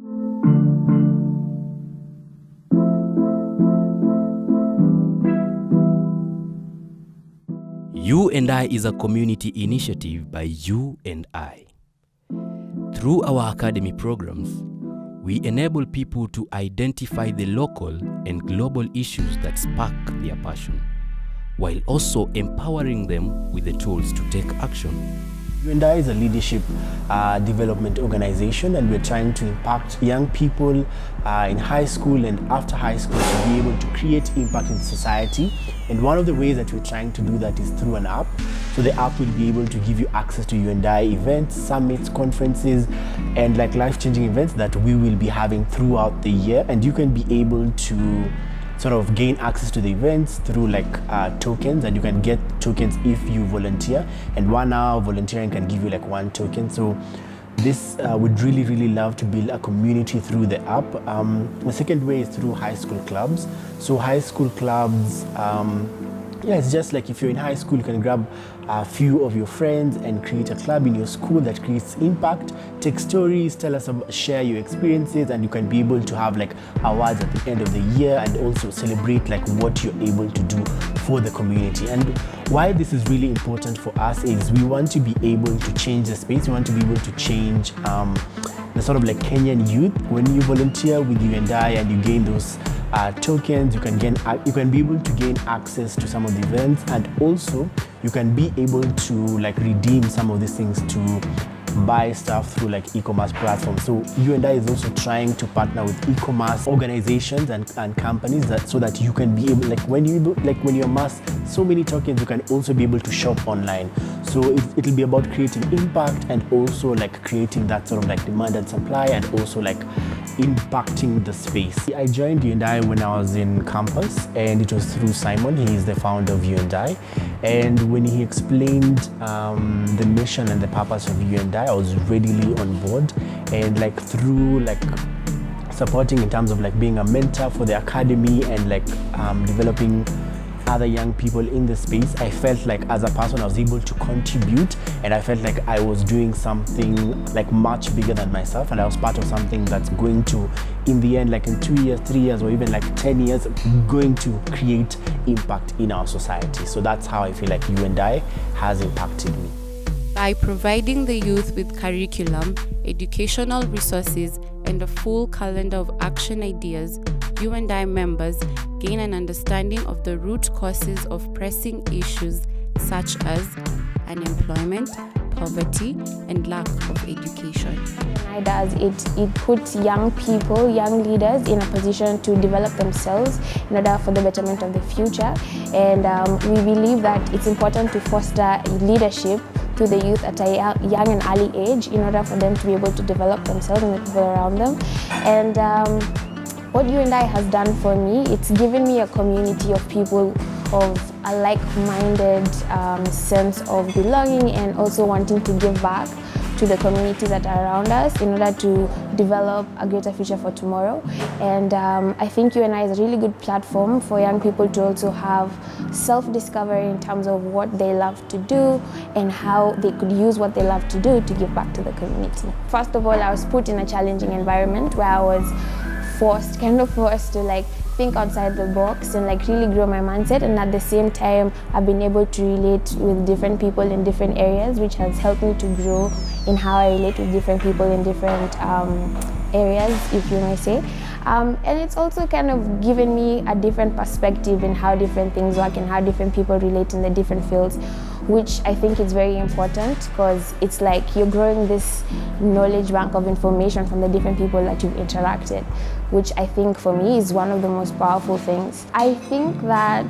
You and I is a community initiative by you and I. Through our academy programs, we enable people to identify the local and global issues that spark their passion, while also empowering them with the tools to take action. You and I is a leadership development organization, and we're trying to impact young people in high school and after high school to be able to create impact in society. And one of the ways that we're trying to do that is through an app. So the app will be able to give you access to you and I events, summits, conferences, and like life-changing events that we will be having throughout the year. And you can be able to sort of gain access to the events through like tokens, and you can get tokens if you volunteer, and 1 hour volunteering can give you like 1 token. So this would really love to build a community through the app. The second way is through high school clubs. So high school clubs, it's just like if you're in high school, you can grab a few of your friends and create a club in your school that creates impact. Take stories, share your experiences, and you can be able to have like awards at the end of the year, and also celebrate like what you're able to do for the community. And why this is really important for us is we want to be able to change the space. We want to be able to change the sort of like Kenyan youth. When you volunteer with you and I and you gain those tokens, you can be able to gain access to some of the events, and also you can be able to like redeem some of these things to buy stuff through like e-commerce platforms. So you and I is also trying to partner with e-commerce organizations and companies so that you can be able, when you amass so many tokens, you can also be able to shop online. So it'll be about creating impact, and also like creating that sort of like demand and supply, and also like impacting the space. I joined you and I when I was in campus, and it was through Simon. He is the founder of you and I. And when he explained the mission and the purpose of you and I was readily on board. And like through like supporting in terms of like being a mentor for the academy and like developing other young people in the space, I felt like as a person I was able to contribute, and I felt like I was doing something like much bigger than myself, and I was part of something that's going to, in the end, like in 2 years, 3 years, or even like 10 years, going to create impact in our society. So that's how I feel like you and I has impacted me. By providing the youth with curriculum, educational resources, and a full calendar of action ideas, you and I members gain an understanding of the root causes of pressing issues such as unemployment, poverty, and lack of education. It puts young people, young leaders in a position to develop themselves in order for the betterment of the future. And we believe that it's important to foster leadership to the youth at a young and early age in order for them to be able to develop themselves and the people around them. And what you and I has done for me, it's given me a community of people of a like-minded sense of belonging, and also wanting to give back to the communities that are around us in order to develop a greater future for tomorrow. And I think you and I is a really good platform for young people to also have self-discovery in terms of what they love to do and how they could use what they love to do to give back to the community. First of all, I was put in a challenging environment where I was forced to like think outside the box and like really grow my mindset, and at the same time I've been able to relate with different people in different areas, which has helped me to grow in how I relate with different people in different areas, if you may say. And it's also kind of given me a different perspective in how different things work and how different people relate in the different fields, which I think is very important, because it's like you're growing this knowledge bank of information from the different people that you've interacted, which I think for me is one of the most powerful things. I think that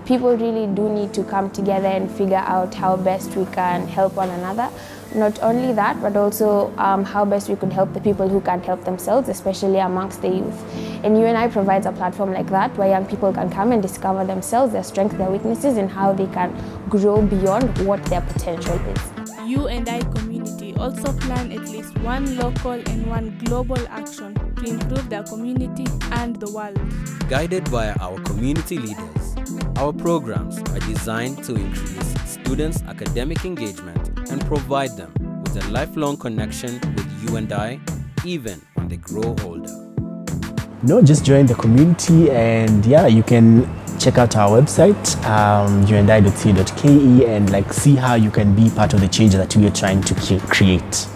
people really do need to come together and figure out how best we can help one another. Not only that, but also how best we could help the people who can't help themselves, especially amongst the youth. And you and I provides a platform like that where young people can come and discover themselves, their strengths, their weaknesses, and how they can grow beyond what their potential is. You and I community also plan at least one local and one global action to improve their community and the world. Guided by our community leaders, our programs are designed to increase students' academic engagement and provide them with a lifelong connection with you and I, even on when they grow older? No, just join the community, and yeah, you can check out our website, youandi.ca.ke, and like see how you can be part of the change that we are trying to create.